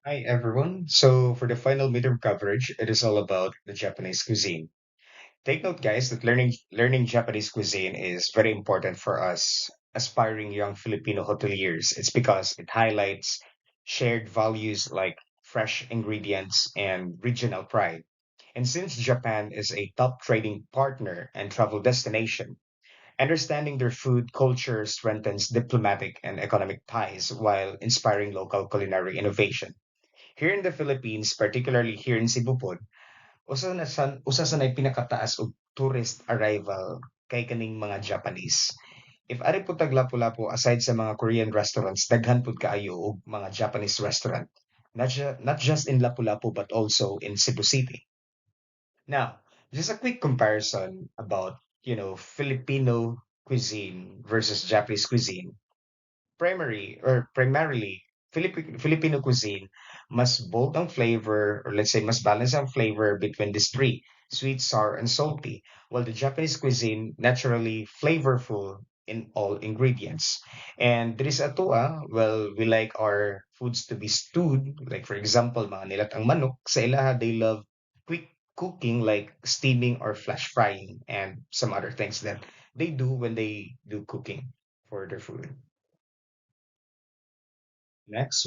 Hi everyone. So for the final midterm coverage, it is all about the Japanese cuisine. Take note, guys, that learning Japanese cuisine is very important for us aspiring young Filipino hoteliers. It's because it highlights shared values like fresh ingredients and regional pride. And since Japan is a top trading partner and travel destination, understanding their food culture strengthens diplomatic and economic ties while inspiring local culinary innovation. Here in the Philippines, particularly here in Cebu pod, usa sa nay pinakataas og tourist arrival kay kaning mga Japanese. If ari po tag Lapu-Lapu, aside sa mga Korean restaurants, daghan pud kaayo og mga Japanese restaurant. Not just in Lapu-Lapu but also in Cebu City. Now, just a quick comparison about, Filipino cuisine versus Japanese cuisine. Primarily Filipino cuisine mas bold ang flavor, or let's say mas balanced ang flavor between these three: sweet, sour, and salty, while the Japanese cuisine naturally flavorful in all ingredients. And there is ato, well, we like our foods to be stewed, like for example mga nilatang manok. Sa ilaha they love quick cooking like steaming or flash frying and some other things that they do when they do cooking for their food. Next,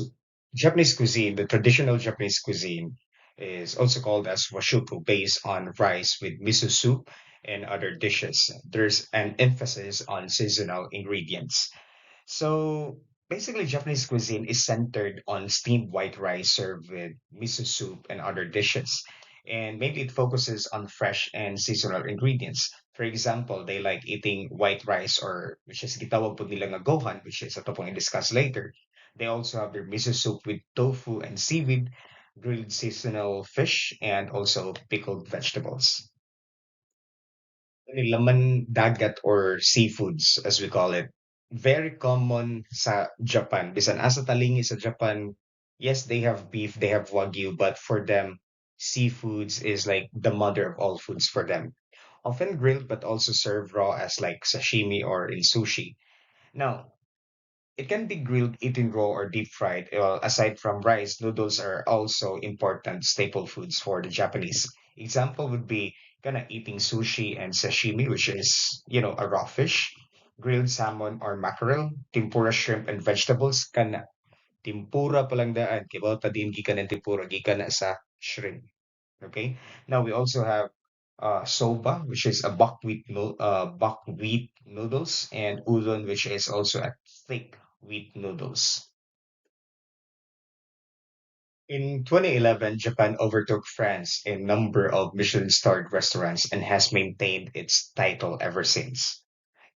Japanese cuisine, the traditional Japanese cuisine, is also called as washupu, based on rice with miso soup and other dishes. There's an emphasis on seasonal ingredients. So basically, Japanese cuisine is centered on steamed white rice served with miso soup and other dishes. And maybe it focuses on fresh and seasonal ingredients. For example, they like eating white rice, or which is gitawag po nila nga gohan, which is ito pong i-discuss later. They also have their miso soup with tofu and seaweed, grilled seasonal fish, and also pickled vegetables. Laman dagat or seafoods as we call it, very common sa Japan. Bisan asa talingi sa Japan, yes, they have beef, they have wagyu, but for them, seafoods is like the mother of all foods for them. Often grilled, but also served raw as like sashimi or in sushi. Now, it can be grilled, eaten raw, or deep fried. Aside from rice, noodles are also important staple foods for the Japanese. Example would be kind of eating sushi and sashimi, which is, a raw fish, grilled salmon or mackerel, tempura shrimp and vegetables, kana tempura palang daan, kibaw ta din gikan ng tempura, gikan na sa shrimp. Okay. Now we also have soba, which is a buckwheat noodles, and udon, which is also a thick wheat noodles. In 2011, Japan overtook France in number of Michelin-starred restaurants and has maintained its title ever since.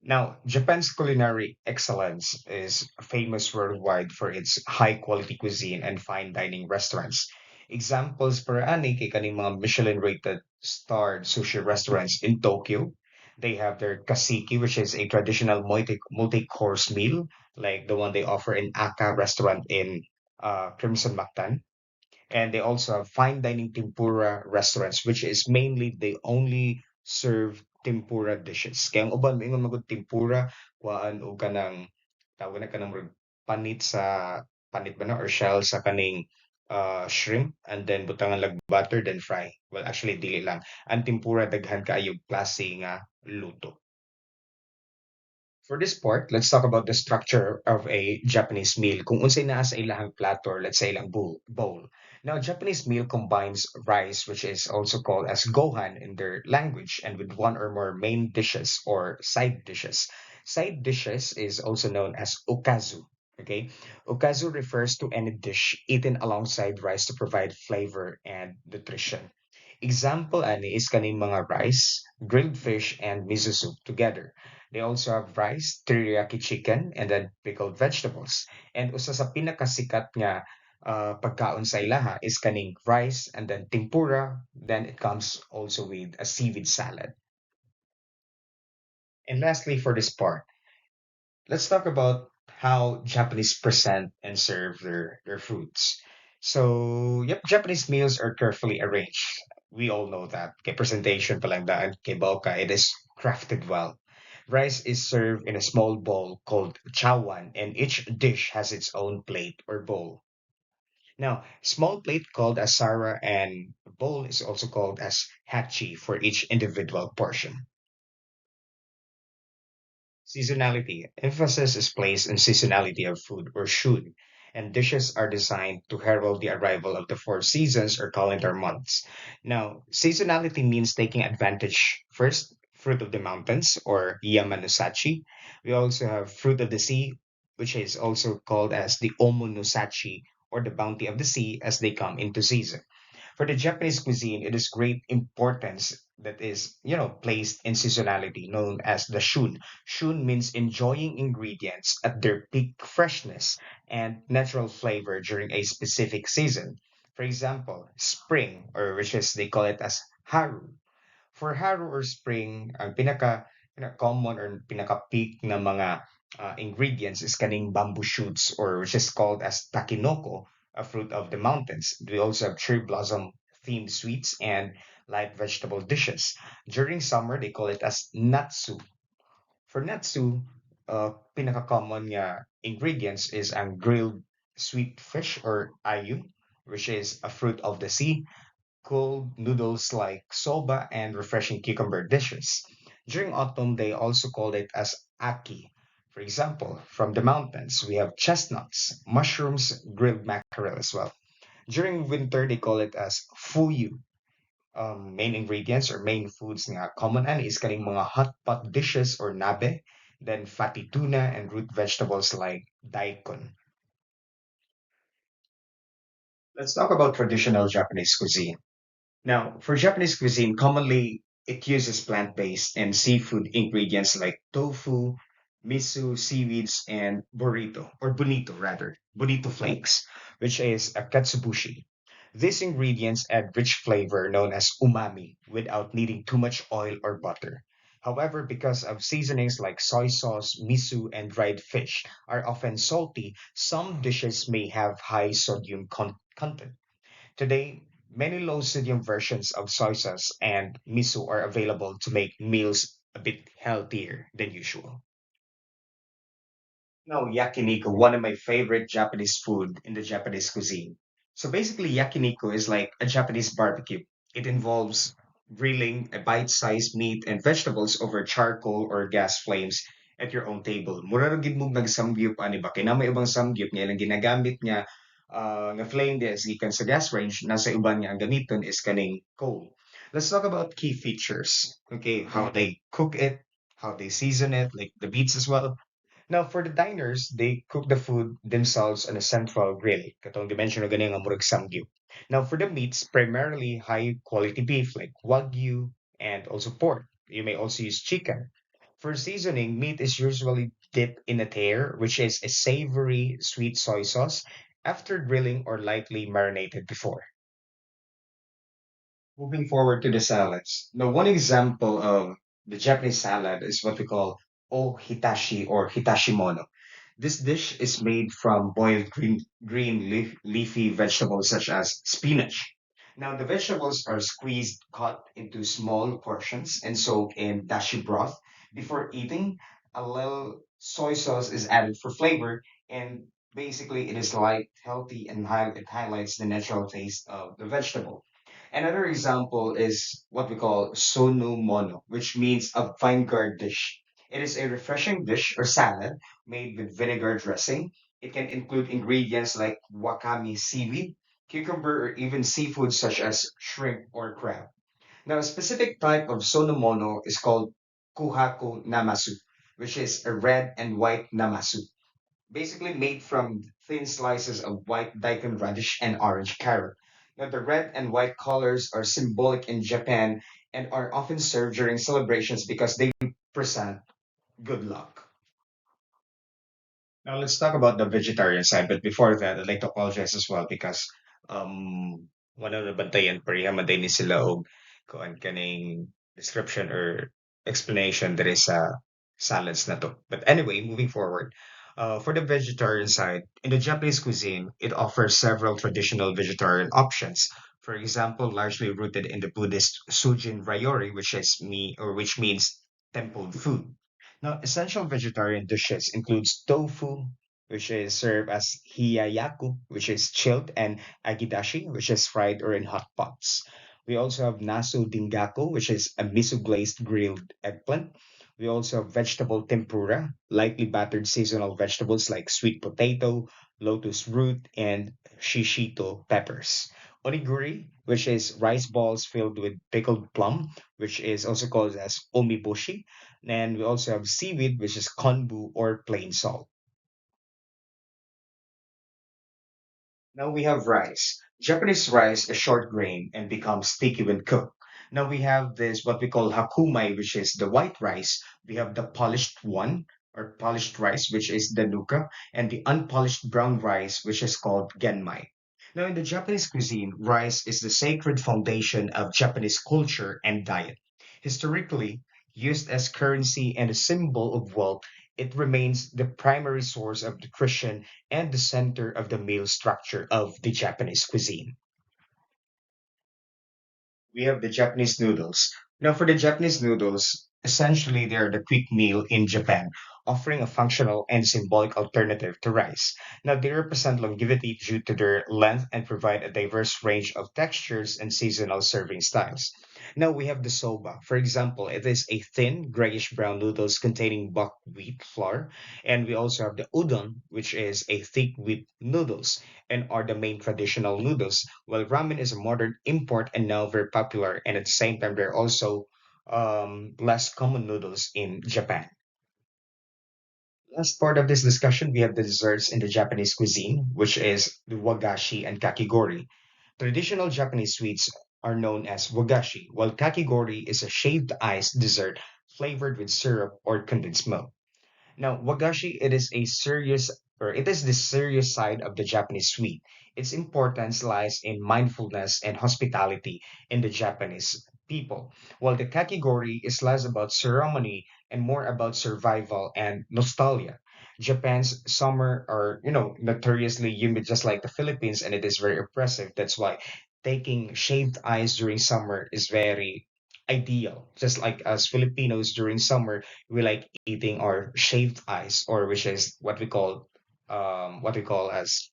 Now, Japan's culinary excellence is famous worldwide for its high-quality cuisine and fine dining restaurants. Examples per ani kay kaning mga Michelin-rated starred sushi restaurants in Tokyo. They have their kasiki, which is a traditional multi-course meal, like the one they offer in Aka restaurant in Crimson Mactan. And they also have fine dining tempura restaurants, which is mainly they only serve tempura dishes. Kaya ang uban moingon magud tempura, kuhaan og kanang tawag na kanang murag panit sa panit ba na or shell sa kaning shrimp, and then butangan lag butter then fry. Well, actually dili lang. Ang tempura daghan kaayong klase nga luto. For this part, let's talk about the structure of a Japanese meal. Kung unsay naa sa ilahang plato, or let's say ilang bowl. Now, Japanese meal combines rice, which is also called as gohan in their language, and with one or more main dishes or side dishes. Side dishes is also known as okazu. Okay, okazu refers to any dish eaten alongside rice to provide flavor and nutrition. Example ani is kaning mga rice, grilled fish, and miso soup together. They also have rice, teriyaki chicken, and then pickled vegetables. And usa sa pinakasikat nga pagkaon sa ilaha is kaning rice and then tempura. Then it comes also with a seaweed salad. And lastly, for this part, let's talk about how Japanese present and serve their foods. So, yep, Japanese meals are carefully arranged. We all know that. Kay presentation pa lang daan, kay bawka, it is crafted well. Rice is served in a small bowl called chawan, and each dish has its own plate or bowl. Now, small plate called as sara and bowl is also called as hachi for each individual portion. Seasonality. Emphasis is placed on seasonality of food or shun, and dishes are designed to herald the arrival of the four seasons or calendar months. Now, seasonality means taking advantage first, fruit of the mountains or Yamanusachi. We also have fruit of the sea, which is also called as the Omonusachi or the bounty of the sea as they come into season. For the Japanese cuisine, it is great importance that is, placed in seasonality known as the shun. Shun means enjoying ingredients at their peak freshness and natural flavor during a specific season. For example, spring, or which is they call it as haru. For haru or spring, ang common or pinaka-peak na mga ingredients is kaning bamboo shoots or which is called as takinoko, a fruit of the mountains. We also have cherry blossom themed sweets and light vegetable dishes. During summer, they call it as natsu. For natsu, pinaka-common nga ingredients is ang grilled sweet fish or ayu, which is a fruit of the sea, cold noodles like soba, and refreshing cucumber dishes. During autumn, they also call it as aki. For example, from the mountains, we have chestnuts, mushrooms, grilled mackerel as well. During winter, they call it as fuyu. Main ingredients or main foods nga common and is kaning mga hot pot dishes or nabe, then fatty tuna and root vegetables like daikon. Let's talk about traditional Japanese cuisine. Now, for Japanese cuisine, commonly it uses plant-based and seafood ingredients like tofu, miso, seaweeds, and bonito rather, bonito flakes, which is a katsubushi. These ingredients add rich flavor known as umami without needing too much oil or butter. However, because of seasonings like soy sauce, miso, and dried fish are often salty, some dishes may have high sodium content. Today, many low-sodium versions of soy sauce and miso are available to make meals a bit healthier than usual. Now, yakiniku, one of my favorite Japanese food in the Japanese cuisine. So basically, yakiniku is like a Japanese barbecue. It involves grilling a bite-sized meat and vegetables over charcoal or gas flames at your own table. Mura ra gid mo nagsamgyup ani ba? Kaya na may ibang samgyup nga ilang ginagamit niya nga flame is gikan sa gas range, nasa uban nga ang gamiton is kaning coal. Let's talk about key features. Okay, how they cook it, how they season it, like the meats as well. Now, for the diners, they cook the food themselves on a central grill. Katong dimension gani nga murag samgyup. Now, for the meats, primarily high quality beef like wagyu and also pork. You may also use chicken. For seasoning, meat is usually dipped in a tear, which is a savory sweet soy sauce, after grilling or lightly marinated before. Moving forward to the salads. Now, one example of the Japanese salad is what we call o hitashi or hitashimono. This dish is made from boiled leafy vegetables such as spinach. Now, the vegetables are squeezed, cut into small portions, and soaked in dashi broth. Before eating, a little soy sauce is added for flavor, and basically, it is light, healthy, and it highlights the natural taste of the vegetable. Another example is what we call sonu mono, which means a vinegard dish. It is a refreshing dish or salad made with vinegar dressing. It can include ingredients like wakame seaweed, cucumber, or even seafood such as shrimp or crab. Now, a specific type of sonomono is called kuhaku namasu, which is a red and white namasu, basically made from thin slices of white daikon radish and orange carrot. Now, the red and white colors are symbolic in Japan and are often served during celebrations because they present good luck. Now let's talk about the vegetarian side. But before that, I'd like to apologize as well because one of the bantayan parihamatay ni sila og kuan kaning description or explanation that is salads na to. But anyway, moving forward. For the vegetarian side, in the Japanese cuisine, it offers several traditional vegetarian options. For example, largely rooted in the Buddhist Sujin Ryori, which means temple food. Now, essential vegetarian dishes includes tofu, which is served as hiyayaku, which is chilled, and agidashi, which is fried or in hot pots. We also have nasu dingaku, which is a miso glazed grilled eggplant. We also have vegetable tempura, lightly battered seasonal vegetables like sweet potato, lotus root, and shishito peppers. Onigiri, which is rice balls filled with pickled plum, which is also called as omiboshi. And we also have seaweed, which is konbu or plain salt. Now we have rice. Japanese rice is short grain and becomes sticky when cooked. Now we have this what we call hakumai, which is the white rice. We have the polished one or polished rice, which is the nuka, and the unpolished brown rice, which is called genmai. Now in the Japanese cuisine, rice is the sacred foundation of Japanese culture and diet. Historically, used as currency and a symbol of wealth, it remains the primary source of nutrition and the center of the meal structure of the Japanese cuisine. We have the Japanese noodles. Now, for the Japanese noodles, essentially they're the quick meal in Japan, offering a functional and symbolic alternative to rice. Now, they represent longevity due to their length and provide a diverse range of textures and seasonal serving styles. Now, we have the soba. For example, it is a thin, grayish brown noodles containing buckwheat flour. And we also have the udon, which is a thick wheat noodles and are the main traditional noodles, while ramen is a modern import and now very popular, and at the same time, there are also less common noodles in Japan. Last part of this discussion, we have the desserts in the Japanese cuisine, which is the wagashi and kakigori. Traditional Japanese sweets are known as wagashi, while kakigori is a shaved ice dessert flavored with syrup or condensed milk. Now, wagashi, it is the serious side of the Japanese sweet. Its importance lies in mindfulness and hospitality in the Japanese people, while the kakigori is less about ceremony and more about survival and nostalgia. Japan's summer are, notoriously humid just like the Philippines, and it is very oppressive. That's why taking shaved ice during summer is very ideal. Just like us Filipinos during summer, we like eating our shaved ice, or which is what we call as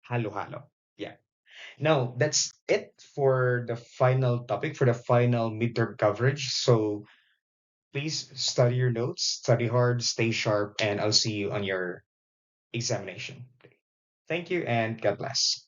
halo halo. Yeah. Now that's it for the final topic for the final midterm coverage. So please study your notes, study hard, stay sharp, and I'll see you on your examination. Thank you and God bless.